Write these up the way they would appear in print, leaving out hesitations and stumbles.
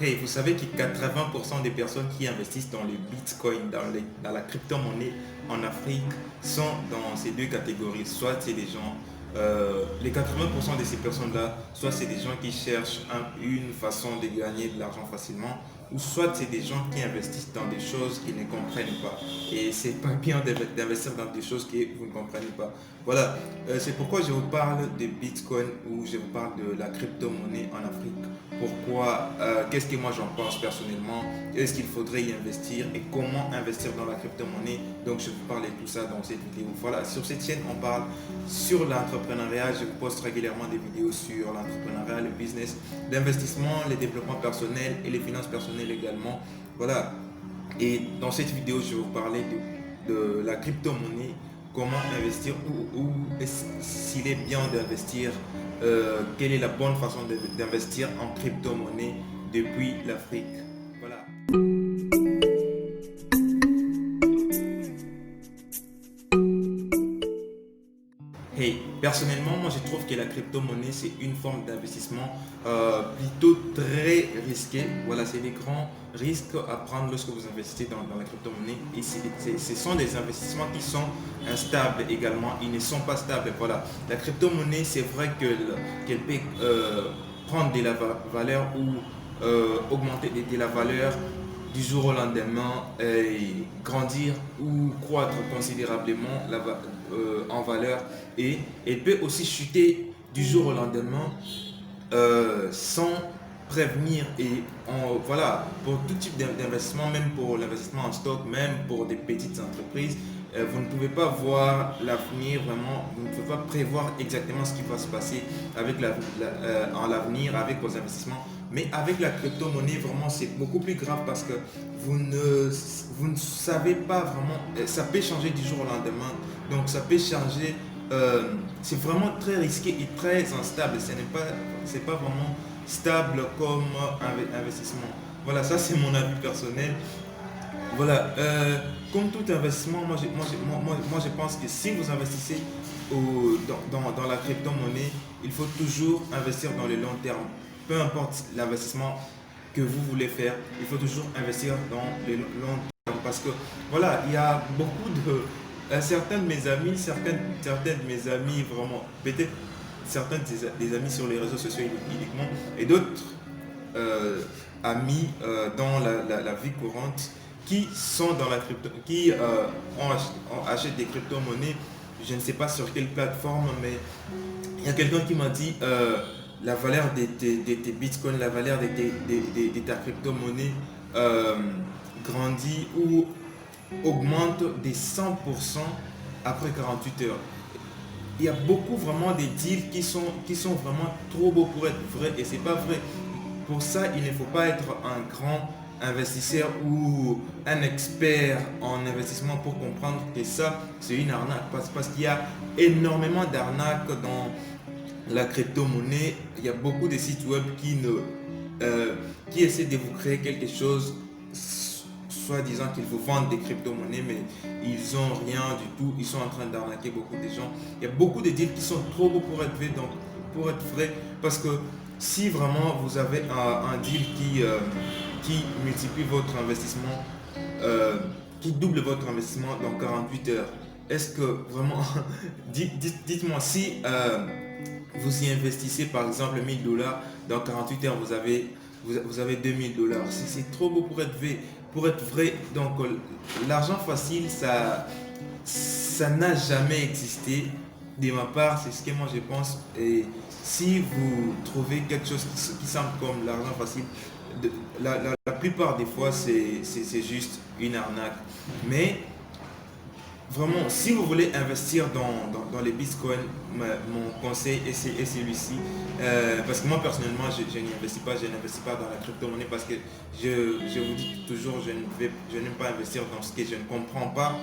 Hey, vous savez que 80% des personnes qui investissent dans le Bitcoin, dans la crypto-monnaie en Afrique, sont dans ces deux catégories. Soit c'est des gens, les 80% de ces personnes-là, soit c'est des gens qui cherchent une façon de gagner de l'argent facilement, ou soit c'est des gens qui investissent dans des choses qu'ils ne comprennent pas. Et c'est pas bien d'investir dans des choses que vous ne comprenez pas. Voilà. C'est pourquoi je vous parle de Bitcoin ou je vous parle de la crypto-monnaie en Afrique. Pourquoi, qu'est-ce que moi j'en pense personnellement, est-ce qu'il faudrait y investir et comment investir dans la crypto-monnaie. Donc je vous parle de tout ça dans cette vidéo. Voilà, sur cette chaîne on parle sur l'entrepreneuriat. Je vous poste régulièrement des vidéos sur l'entrepreneuriat, le business, l'investissement, le développement personnel et les finances personnelles également. Voilà, et dans cette vidéo je vais vous parler de la crypto-monnaie, comment investir, ou s'il est bien d'investir, quelle est la bonne façon d'investir en crypto-monnaie depuis l'Afrique. Voilà. Hey, personnellement, moi je trouve que la crypto-monnaie c'est une forme d'investissement plutôt très risqué. Voilà, c'est des grands risques à prendre lorsque vous investissez dans la crypto-monnaie. Et ce sont des investissements qui sont instables également, ils ne sont pas stables. Voilà, la crypto-monnaie c'est vrai qu'elle peut prendre de la valeur ou augmenter de la valeur du jour au lendemain et grandir ou croître considérablement en valeur, et elle peut aussi chuter du jour au lendemain sans prévenir. Et voilà, pour tout type d'investissement, même pour l'investissement en stock, même pour des petites entreprises, vous ne pouvez pas voir l'avenir vraiment, vous ne pouvez pas prévoir exactement ce qui va se passer avec en l'avenir avec vos investissements. Mais avec la crypto-monnaie, vraiment, c'est beaucoup plus grave parce que vous ne savez pas vraiment, ça peut changer du jour au lendemain. Donc ça peut changer, c'est vraiment très risqué et très instable. C'est pas vraiment stable comme investissement. Voilà, ça c'est mon avis personnel. Voilà, comme tout investissement, moi, je pense que si vous investissez dans la crypto-monnaie, il faut toujours investir dans le long terme. Peu importe l'investissement que vous voulez faire, il faut toujours investir dans le long terme. Parce que voilà, il y a beaucoup de... certains de mes amis, certaines de mes amis vraiment, peut-être certains des amis sur les réseaux sociaux uniquement, et d'autres euh, amis dans la vie courante qui sont dans la crypto, qui achètent des crypto-monnaies. Je ne sais pas sur quelle plateforme, mais il y a quelqu'un qui m'a dit la valeur de tes bitcoins, la valeur de ta crypto-monnaie grandit ou augmente de 100% après 48 heures. Il y a beaucoup vraiment des deals qui sont vraiment trop beaux pour être vrais, et c'est pas vrai. Pour ça, il ne faut pas être un grand investisseur ou un expert en investissement pour comprendre que ça, c'est une arnaque. Parce qu'il y a énormément d'arnaques dans la crypto-monnaie. Il y a beaucoup de sites web qui essaient de vous créer quelque chose, soit disant qu'ils vous vendent des crypto-monnaies, mais ils ont rien du tout. Ils sont en train d'arnaquer beaucoup de gens. Il y a beaucoup de deals qui sont trop beaux pour être vrais, donc pour être vrai, parce que si vraiment vous avez un deal qui multiplie votre investissement, qui double votre investissement dans 48 heures, est-ce que vraiment, dites-moi, si vous y investissez par exemple 1000 $, dans 48 heures vous avez 2000 $. C'est trop beau pour être vrai. Pour être vrai. Donc l'argent facile, ça n'a jamais existé. De ma part, c'est ce que moi je pense. Et si vous trouvez quelque chose qui semble comme l'argent facile, la plupart des fois c'est juste une arnaque. Mais vraiment, si vous voulez investir dans les bitcoins, mon conseil est celui-ci. Parce que moi, personnellement, je n'y investis pas, je n'investis pas dans la crypto-monnaie parce que je vous dis toujours, je n'aime pas investir dans ce que je ne comprends pas.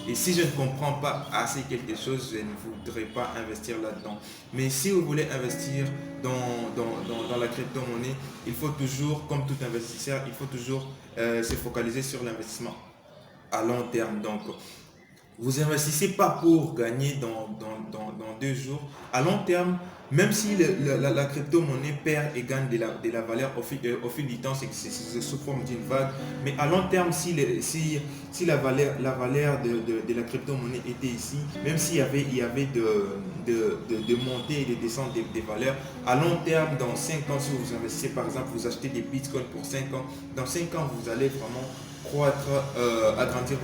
Et si je ne comprends pas assez quelque chose, je ne voudrais pas investir là-dedans. Mais si vous voulez investir dans la crypto-monnaie, il faut toujours, comme tout investisseur, il faut toujours se focaliser sur l'investissement à long terme. Donc, vous investissez pas pour gagner dans 2 jours. À long terme, même si la crypto-monnaie perd et gagne de la valeur au fil du temps, c'est sous forme d'une vague. Mais à long terme, si la valeur de la crypto-monnaie était ici, même il y avait de montées et de descentes des valeurs, à long terme, dans 5 ans, si vous investissez, par exemple, vous achetez des bitcoins pour 5 ans, dans 5 ans, vous allez vraiment croître, agrandir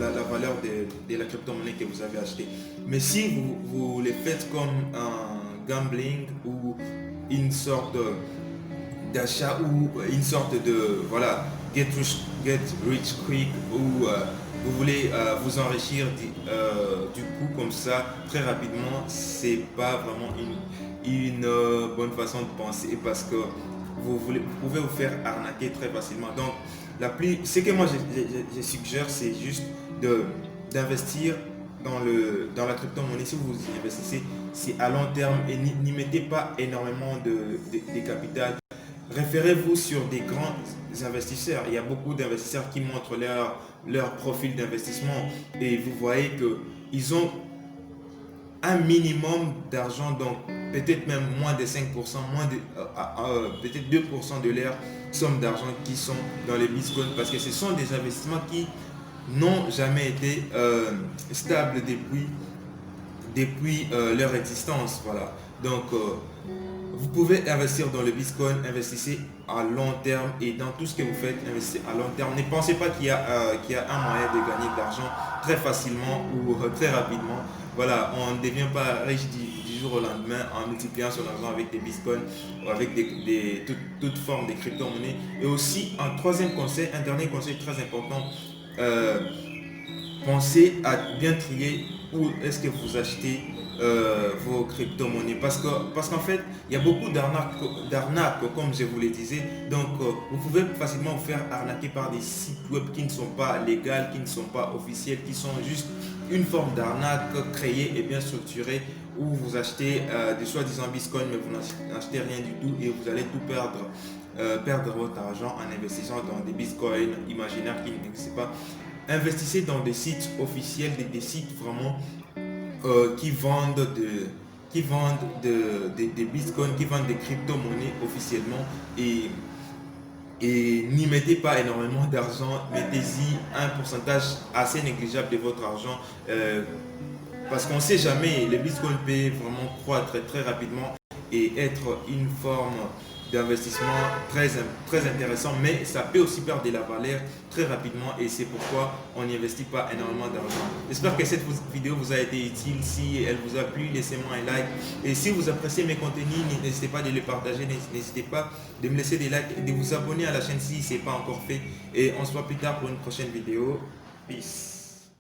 la valeur de la crypto-monnaie que vous avez acheté. Mais si vous le faites comme un gambling ou une sorte d'achat ou une sorte de voilà get rich quick ou vous voulez vous enrichir du coup comme ça très rapidement, c'est pas vraiment une bonne façon de penser parce que vous pouvez vous faire arnaquer très facilement. Donc ce que moi je suggère, c'est juste d'investir dans la crypto-monnaie. Si vous y investissez, c'est à long terme et n'y mettez pas énormément de capital. Référez-vous sur des grands investisseurs. Il y a beaucoup d'investisseurs qui montrent leur profil d'investissement et vous voyez qu'ils ont un minimum d'argent, donc peut-être même moins de 5%, peut-être 2% de leur somme d'argent qui sont dans les bitcoins parce que ce sont des investissements qui n'ont jamais été stables depuis leur existence. Voilà. Donc, vous pouvez investir dans le Bitcoin, investissez à long terme et dans tout ce que vous faites, investissez à long terme. Ne pensez pas qu'il y a un moyen de gagner de l'argent très facilement ou très rapidement. Voilà, on ne devient pas riche du jour au lendemain en multipliant son argent avec des bitcoins ou avec toute forme de crypto-monnaie. Et aussi, un dernier conseil très important, pensez à bien trier où est-ce que vous achetez vos crypto-monnaies parce qu'en fait il y a beaucoup d'arnaques comme je vous le disais. Donc vous pouvez facilement vous faire arnaquer par des sites web qui ne sont pas légaux, qui ne sont pas officiels, qui sont juste une forme d'arnaque créée et bien structurée où vous achetez des soi-disant bitcoin mais vous n'achetez rien du tout et vous allez tout perdre votre argent en investissant dans des bitcoins imaginaires qui n'existent pas. Investissez dans des sites officiels, des sites vraiment qui vendent des bitcoins, qui vendent des crypto-monnaies officiellement et n'y mettez pas énormément d'argent, mettez-y un pourcentage assez négligeable de votre argent parce qu'on ne sait jamais, les bitcoins peuvent vraiment croître très rapidement et être une forme d'investissement très intéressant, mais ça peut aussi perdre de la valeur très rapidement et c'est pourquoi on n'y investit pas énormément d'argent. J'espère que cette vidéo vous a été utile. Si elle vous a plu, laissez-moi un like et si vous appréciez mes contenus, n'hésitez pas de les partager, n'hésitez pas de me laisser des likes et de vous abonner à la chaîne si ce n'est pas encore fait et on se voit plus tard pour une prochaine vidéo. Peace.